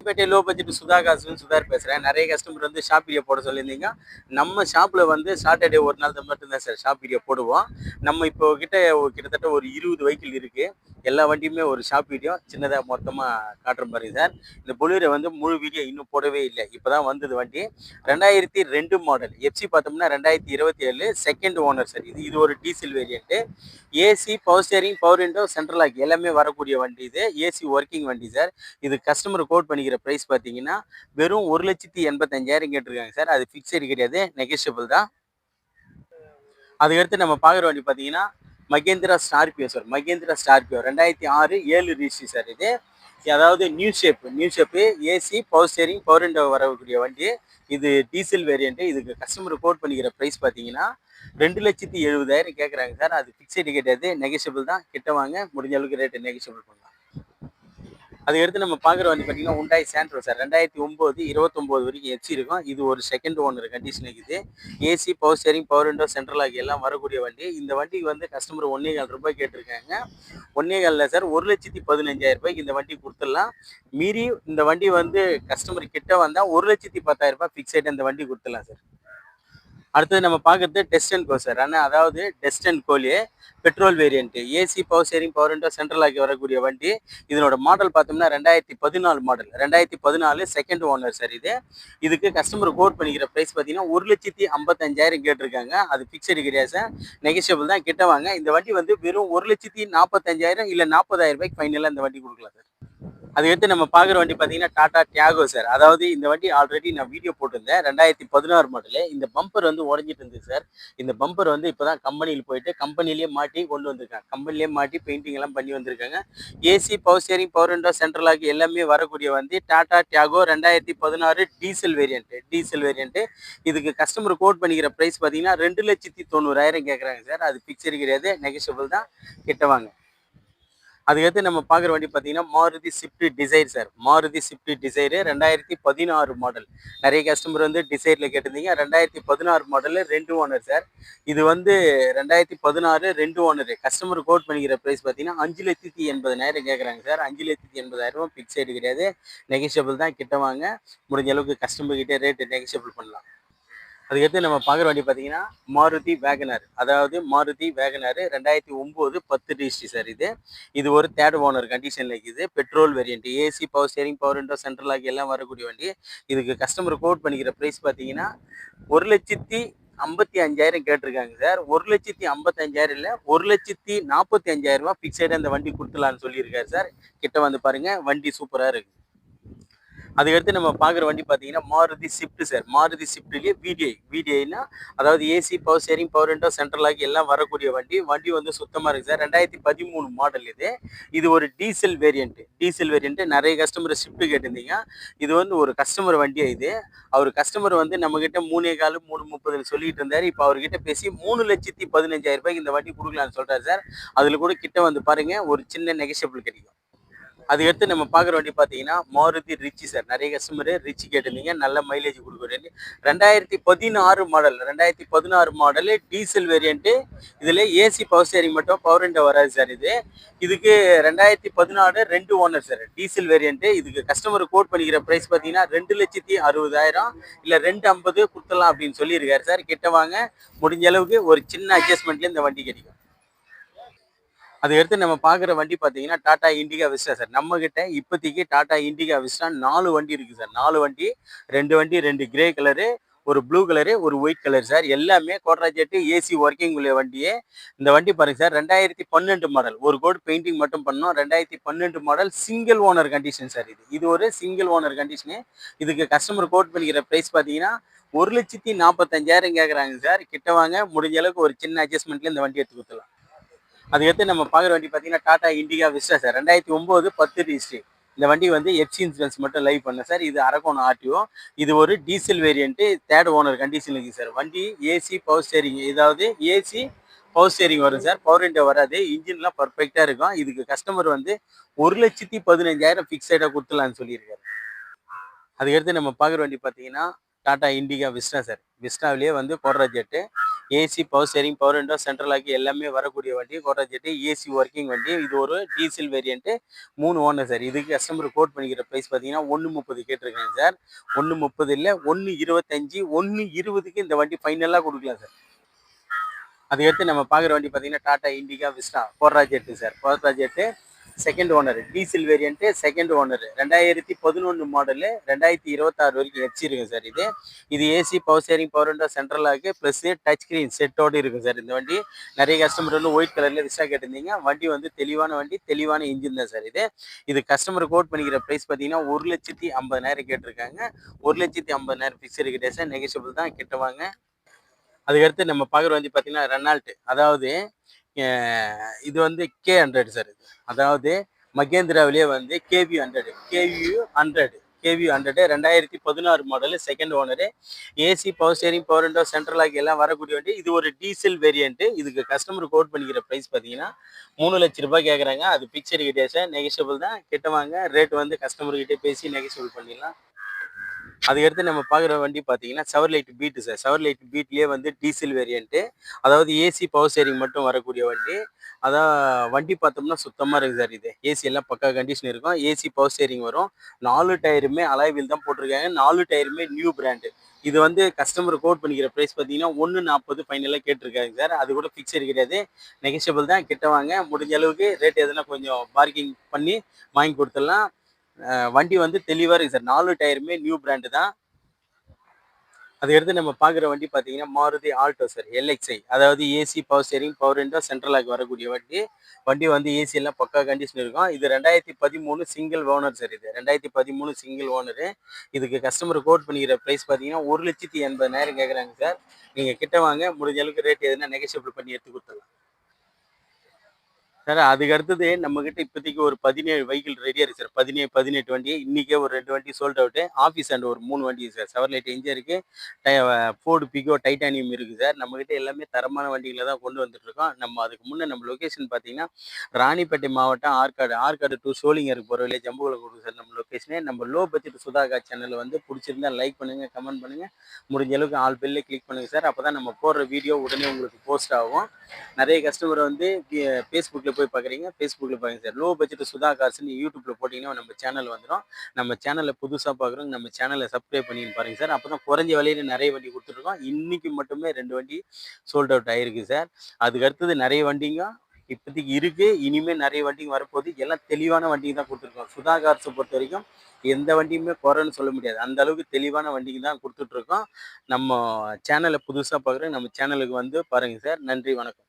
பேட்டை low budget Sutar பேசுகிறேன். நிறைய customer வந்து ஷாப் வீடியோ போட சொல்லியிருந்தீங்க. நம்ம ஷாப்பில் வந்து சாட்டர்டே ஒரு நாள் மட்டும்தான் சார் ஷாப் வீடியோ போடுவோம். நம்ம இப்போ கிட்டத்தட்ட ஒரு 20 வெஹிக்கிள் இருக்குது. எல்லா வண்டியுமே ஒரு ஷாப் வீடியோ சின்னதாக மொத்தமாக காட்டுற மாதிரி சார். இந்த பொலிரோ வந்து முழு வீடியோ இன்னும் போடவே இல்லை. இப்போ தான் வந்தது வண்டி. 2002 மாடல். எஃப்சி பார்த்தோம்னா 2027 செகண்ட் ஓனர் சார். இது ஒரு diesel variant. AC, power steering, power window, central lock எல்லாமே வரக்கூடிய வண்டி இது. ஏசி ஒர்க்கிங் வண்டி சார். இது கஸ்டமர் கோட் பண்ணிக்கிற ப்ரைஸ் பார்த்தீங்கன்னா வெறும் 1,85,000 கேட்டிருக்காங்க சார். அது ஃபிக்ஸடு கிடையாது, நெகோஷியபிள் தான். அதுக்கடுத்து நம்ம பார்க்குற வண்டி பார்த்தீங்கன்னா Mahindra Scorpio sir. Mahindra Scorpio 2006 7 registry sir. இது அதாவது new shape AC, power steering, power window வரக்கூடிய வண்டி. இது டீசல் வேரியண்ட்டு. இதுக்கு கஸ்டமர் கோட் பண்ணிக்கிற ப்ரைஸ் பார்த்தீங்கன்னா 2,70,000 கேட்குறாங்க சார். அது ஃபிக்ஸடு கிடையாது, நெகோஷியபிள் தான். கிட்ட வாங்க, முடிஞ்ச அளவுக்கு ரேட்டு நெகோஷியபிள் பண்ணலாம். அதுக்கடுத்து நம்ம பார்க்குற வண்டி பார்த்தீங்கன்னா ஹுண்டாய் சாண்ட்ரோ சார். 2009 29 வரைக்கும் எஃப்சி இருக்கும். இது ஒரு செகண்ட் ஓனர் கண்டிஷன் இருக்குது. AC, power steering, power window, central lock எல்லாம் வரக்கூடிய வண்டி. இந்த வண்டிக்கு வந்து கஸ்டமர் 1,400,000 ரூபாய் கேட்டிருக்காங்க. 1,400,000 சார், 1,15,000 ரூபாய்க்கு இந்த வண்டி கொடுத்துடலாம். மீறி இந்த வண்டி வந்து கஸ்டமர் கிட்ட வந்தால் 1,10,000 ரூபாய் ஃபிக்ஸட் இந்த வண்டி கொடுத்துடலாம் சார். அடுத்தது நம்ம பார்க்குறது டெஸ்ட் அண்ட் கோ சார். ஆனால் அதாவது டெஸ்ட் அண்ட் கோலே petrol variant. AC, power steering, power window, central lock வரக்கூடிய வண்டி. இதனோட மாடல் பார்த்தோம்னா 2014 மாடல். 2014 second owner sir. இதுக்கு கஸ்டமர் கோட் பண்ணிக்கிற ப்ரைஸ் பார்த்தீங்கன்னா 1,55,000 கேட்டிருக்காங்க. அது ஃபிக்ஸடு கிடையாது சார், நெகோஷியபிள் தான். கிட்ட வாங்க. இந்த வண்டி வந்து வெறும் 1,45,000 இல்லை 40,000 ரூபாய்க்கு ஃபைனலாக இந்த வண்டி கொடுக்கலாம் சார். அதுக்கடுத்து நம்ம பார்க்குற வண்டி பார்த்தீங்கன்னா டாடா டியாகோ சார். அதாவது இந்த வண்டி ஆல்ரெடி நான் வீடியோ போட்டிருந்தேன். 2016 மாடலு. இந்த பம்பர் வந்து உடஞ்சிட்டு இருந்தது சார். இந்த பம்பர் வந்து இப்போ தான் கம்பெனியில் போயிட்டு கம்பெனிலேயே மாட்டி கொண்டு வந்திருக்காங்க. கம்பெனிலேயே மாட்டி பெயிண்டிங் எல்லாம் பண்ணி வந்திருக்காங்க. AC, power steering, power window, central lock எல்லாமே வரக்கூடிய வண்டி டாடா டியாகோ 2016 டீசல் வேரியண்ட்டு. இதுக்கு கஸ்டமர் கோட் பண்ணிக்கிற ப்ரைஸ் பார்த்தீங்கன்னா 2,90,000 கேட்குறாங்க சார். அது ஃபிக்ஸடு கிடையாது, நெகோஷியபிள் தான். கிட்ட வாங்க. அதுக்கடுத்து நம்ம பார்க்குற வண்டி பார்த்தீங்கன்னா Maruti Swift desire sir. Maruti Swift Dzire 2016 model. நிறைய கஸ்டமர் வந்து டிசைரில் கேட்டிருந்தீங்க. 2016 மாடலு 2 ஓனர் சார். இது வந்து 2016 2 ஓனரு. கஸ்டமர் கோட் பண்ணிக்கிற ப்ரைஸ் பார்த்தீங்கன்னா 5,80,000 கேட்குறாங்க சார். 5,80,000 ஃபிக்ஸடு கிடையாது, நெகோஷியபிள் தான். கிட்ட வாங்க, முடிஞ்ச அளவுக்கு கஸ்டமர்கிட்டே ரேட்டு நெகோஷியபிள் பண்ணலாம். அதுக்கடுத்து நம்ம பார்க்குற வண்டி பார்த்தீங்கன்னா மாருதி வேகனார். அதாவது மாருதி வேகனார் 2009 10 ரிஜிஸ்ட்ரி சார். இது ஒரு தேர்ட் ஓனர் கண்டிஷனில் இருக்குது. Petrol variant. AC, power steering, power window, central lock எல்லாம் வரக்கூடிய வண்டி. இதுக்கு கஸ்டமர் கோட் பண்ணிக்கிற ப்ரைஸ் பார்த்தீங்கன்னா 1,55,000 கேட்டிருக்காங்க சார். 1,55,000 இல்லை, 1,45,000 ரூபா ஃபிக்ஸடு அந்த வண்டி கொடுத்துலான்னு சொல்லியிருக்காரு சார். கிட்ட வந்து பாருங்கள், வண்டி சூப்பராக இருக்குது. அதுக்கடுத்து நம்ம பார்க்குற வண்டி பார்த்தீங்கன்னா மாருதி ஸ்விஃப்ட் சார். மாருதி ஸ்விஃப்ட்லேயே விடிஐனா அதாவது AC, power steering, power window, central lock எல்லாம் வரக்கூடிய வண்டி. வண்டி வந்து சுத்தமாக இருக்குது சார். 2013 மாடல் இது ஒரு டீசல் வேரியண்ட்டு. நிறைய கஸ்டமர் ஸ்விஃப்ட் கேட்டிருந்தீங்க. இது வந்து ஒரு கஸ்டமர் வண்டியாக அவர் கஸ்டமர் வந்து நம்மக்கிட்ட 3,4 3,30 சொல்லிட்டு இருந்தார். இப்போ அவர்கிட்ட பேசி 3,15,000 ரூபாய்க்கு இந்த வண்டி கொடுக்கலான்னு சொல்கிறார் சார். அதில் கூட கிட்ட வந்து பாருங்கள், ஒரு சின்ன நெகோஷியபிள் கிடைக்கும். அதுக்கடுத்து நம்ம பார்க்குற வண்டி பார்த்தீங்கன்னா மாருதி ரிச்சி சார். நிறைய கஸ்டமர் ரிச்சி கேட்டிருந்தீங்க. நல்ல மைலேஜ் கொடுக்குற வண்டி. 2016 மாடலு டீசல் வேரியண்ட்டு. இதில் ஏசி, பவர் ஸ்டேரிங் மட்டும், பவர் விண்டோ வராது சார். இதுக்கு 2014 2 ஓனர் சார். Diesel variant. இதுக்கு கஸ்டமர் கோட் பண்ணிக்கிற ப்ரைஸ் பார்த்தீங்கன்னா 2,60,000 இல்லை 2,50 கொடுத்துடலாம் அப்படின்னு சொல்லியிருக்காரு சார். கிட்ட வாங்க, முடிஞ்ச அளவுக்கு ஒரு சின்ன அட்ஜஸ்ட்மெண்ட்லேயே இந்த வண்டி கிடைக்கும். அதுக்கடுத்து நம்ம பார்க்குற வண்டி பார்த்தீங்கன்னா டாடா இண்டிகா விஸ்டா சார். நம்மக்கிட்ட இப்போதைக்கு டாடா இண்டிகா விஸ்டா 4 வண்டி இருக்குது சார். 4 வண்டி, 2 கிரே கலரு, ஒரு ப்ளூ கலரு, ஒரு ஒயிட் கலர் சார். எல்லாமே கோட்ராஜெட்டு ஏசி ஒர்க்கிங் உள்ள வண்டியே. இந்த வண்டி பாருங்க சார், 2012 மாடல். ஒரு கோட் பெயிண்டிங் மட்டும் பண்ணோம். 2012 model single owner condition sir. இது ஒரு சிங்கிள் ஓனர் கண்டிஷனு. இதுக்கு கஸ்டமர் கோட் பண்ணிக்கிற ப்ரைஸ் பார்த்தீங்கன்னா 1,45,000 கேட்குறாங்க சார். கிட்ட வாங்க, முடிஞ்ச அளவுக்கு ஒரு சின்ன அட்ஜஸ்ட்மெண்ட்ல இந்த வண்டி எடுத்து கொடுத்துலாம். அதுக்கடுத்து நம்ம பார்க்குற வண்டி பார்த்தீங்கன்னா Tata Indica Vista sir. 2009 10 registry. இந்த வண்டி வந்து எஃப்சி இன்சூரன்ஸ் மட்டும் லைவ் பண்ண சார். இது அரக்கோணம் ஆர்டிஓ. இது ஒரு diesel variant, third owner condition இருக்குது சார். வண்டி ஏசி, பவர் ஸ்டேரிங், ஏதாவது ஏசி, பவர் ஸ்டேரிங் வரும் சார். பவர் விண்டோ வராது. இன்ஜின்லாம் பர்ஃபெக்டாக இருக்கும். இதுக்கு கஸ்டமர் வந்து 1,15,000 ஃபிக்ஸடாக கொடுத்துலான்னு சொல்லியிருக்காரு. அதுக்கடுத்து நம்ம பார்க்குற வண்டி பார்த்தீங்கன்னா டாடா இண்டிகா விஸ்டா சார். விஸ்டாவிலேயே வந்து Quadrajet AC, power steering, power window, central lock எல்லாமே வரக்கூடிய வண்டி கோட்டா ஜெட். ஏசி ஒர்க்கிங் வண்டி. இது ஒரு டீசல் வேரியன்ட்டு, 3 ஓனர் சார். இதுக்கு கஸ்டமர் கோட் பண்ணிக்கிற ப்ரைஸ் பார்த்தீங்கன்னா 1,30 கேட்டிருக்காங்க சார். 1,30 இல்ல, 1,25, 1,20க்கு இந்த வண்டி ஃபைனலாக கொடுக்கலாம் சார். அதுக்கடுத்து நம்ம பார்க்குற வண்டி பார்த்தீங்கன்னா Tata Indica Vista Quadrajet sir. Quadrajet second owner, diesel variant, second owner, 2011 model, 2026 வரைக்கும் எஃப்சி இருக்கும் சார். இது AC, power steering, power window, central lock plus touch screen செட்டோடு இருக்கும் சார். இந்த வண்டி நிறைய கஸ்டமர் வந்து ஒயிட் கலரில் விஸ்டா கேட்டிருந்தீங்க. வண்டி வந்து தெளிவான வண்டி, தெளிவான இன்ஜின் தான் சார். இது கஸ்டமர் கோட் பண்ணிக்கிற ப்ரைஸ் பார்த்தீங்கன்னா 1,50,000 கேட்டிருக்காங்க. 1,50,000 ஃபிக்ஸடு கிட்டே சார், நெகோஷியபிள் தான், கிட்ட வாங்க. அதுக்கடுத்து நம்ம பார்க்குற வண்டி பார்த்தீங்கன்னா ரெனால்ட். அதாவது இது வந்து K100 சார். அதாவது மகேந்திராவிலேயே வந்து KV100, KV100, 2016 model, second owner. AC, power steering, power window, central lock எல்லாம் வரக்கூடிய வண்டி. இது ஒரு டீசல் வேரியன்ட்டு. இதுக்கு கஸ்டமர் கோட் பண்ணிக்கிற ப்ரைஸ் பார்த்தீங்கன்னா 3 லட்ச ரூபாய் கேட்குறாங்க. அது பிக்சர் கிட்டே சார், நெகோஷியபிள் தான், கிட்ட வாங்க. ரேட் வந்து கஸ்டமர்கிட்டே பேசி நெகோஷியபிள் பண்ணிடலாம். அதுக்கடுத்து நம்ம பார்க்குற வண்டி பார்த்தீங்கன்னா செவர்லைட் பீட்டு சார். செவர்லைட் பீட்லேயே வந்து டீசல் வேரியன்ட்டு. அதாவது ஏசி, பவர் ஸ்டீரிங் மட்டும் வரக்கூடிய வண்டி. அதான் வண்டி பார்த்தோம்னா சுத்தமாக இருக்குது சார். ஏசி எல்லாம் பக்கா கண்டிஷன் இருக்கும். ஏசி, பவர் ஸ்டீரிங் வரும். 4 டயருமே அலாய் வீல் தான் போட்டிருக்காங்க. 4 டயருமே நியூ பிராண்டு. இது வந்து கஸ்டமர் கோட் பண்ணிக்கிற ப்ரைஸ் பார்த்தீங்கன்னா 1,40 ஃபைனலாக கேட்டிருக்காங்க சார். அது கூட ஃபிக்ஸட் கிடையாது, நெகோஷியபிள் தான், கிட்ட வாங்க. முடிஞ்ச அளவுக்கு ரேட் எதுனா கொஞ்சம் பார்க்கிங் பண்ணி வாங்கி கொடுத்துடலாம். வண்டி வந்து தெளிவாக இருக்குது சார். 4 டயருமே நியூ பிராண்டு தான். அதுக்கடுத்து நம்ம பார்க்குற வண்டி பார்த்தீங்கன்னா மாருதி ஆல்டோ சார், LXi. அதாவது AC, power steering, power window, central lock வரக்கூடிய வண்டி. வண்டி வந்து ஏசி எல்லாம் பக்கா கண்டிஷன் இருக்கும். இது 2013 single owner sir. 2013 single owner. இதுக்கு கஸ்டமர் கோட் பண்ணிக்கிற ப்ரைஸ் பார்த்தீங்கன்னா 1,80,000 கேட்குறாங்க சார். நீங்கள் கிட்ட வாங்க, முடிஞ்ச அளவுக்கு ரேட் எதுனா நெகோஷியபிள் பண்ணி எடுத்து கொடுத்துடலாம் சார். அதுக்கு அடுத்தது நம்மகிட்ட இப்போதைக்கு ஒரு 17 வெஹிக்கிள் ரெடியாக இருக்குது சார். 17, 18 வண்டி. இன்றைக்கே ஒரு 2 வண்டி சோல்ட் அவுட்டு. ஆஃபீஸ் அண்ட் ஒரு 3 வண்டி சார். செவர்லைட் என்ஜின் இருக்குது, ஃபோர்டு பிகோ டைட்டானியம் இருக்குது சார். நம்மகிட்ட எல்லாமே தரமான வண்டிகளை தான் கொண்டு வந்துட்டுருக்கோம். நம்ம அதுக்கு முன்னே நம்ம லொக்கேஷன் பார்த்தீங்கன்னா ராணிப்பேட்டை மாவட்டம் ஆற்காடு டு சோளிங்கருக்கு போகிற வழியே ஜம்புவில் கொடுக்கும் சார் நம்ம லொக்கேஷனே. நம்ம லோ பட்ஜெட் சுதாகர் சேனலில் வந்து பிடிச்சிருந்தா லைக் பண்ணுங்கள், கமெண்ட் பண்ணுங்கள். முடிஞ்ச அளவுக்கு ஆல் பெல்லே கிளிக் பண்ணுங்கள் சார். அப்போ தான் நம்ம போடுற வீடியோ உடனே உங்களுக்கு போஸ்ட் ஆகும். நிறைய கஸ்டமர் வந்து ஃபேஸ்புக்கில் போய் பார்க்குறீங்க, ஃபேஸ்புக்கில் பாருங்க சார். லோ பட்ஜெட் சுதா கார்ஸ்ன்னு யூடியூப்பில் போட்டிங்கன்னா நம்ம சேனல் வந்துடும். நம்ம சேனலில் புதுசாக பார்க்குறோங்க, நம்ம சேனலை சப்ஸ்கிரைப் பண்ணின்னு பாருங்கள் சார். அப்போ தான் குறைஞ்ச விலையில் நிறைய வண்டி கொடுத்துட்ருக்கோம். இன்றைக்கி மட்டுமே 2 வண்டி சோல்ட் அவுட் ஆகிருக்கு சார். அதுக்கு அடுத்தது நிறைய வண்டிங்க இப்போதைக்கு இருக்குது. இனிமேல் நிறைய வண்டிங்க வரப்போகுது. எல்லாம் தெளிவான வண்டிங்க தான் கொடுத்துருக்கோம். சுதா கார்ஸை பொறுத்த வரைக்கும் எந்த வண்டியுமே குறைன்னு சொல்ல முடியாது. அந்த அளவுக்கு தெளிவான வண்டிங்க தான் கொடுத்துட்ருக்கோம். நம்ம சேனலை புதுசாக பார்க்குறோம், நம்ம சேனலுக்கு வந்து பாருங்கள் சார். நன்றி, வணக்கம்.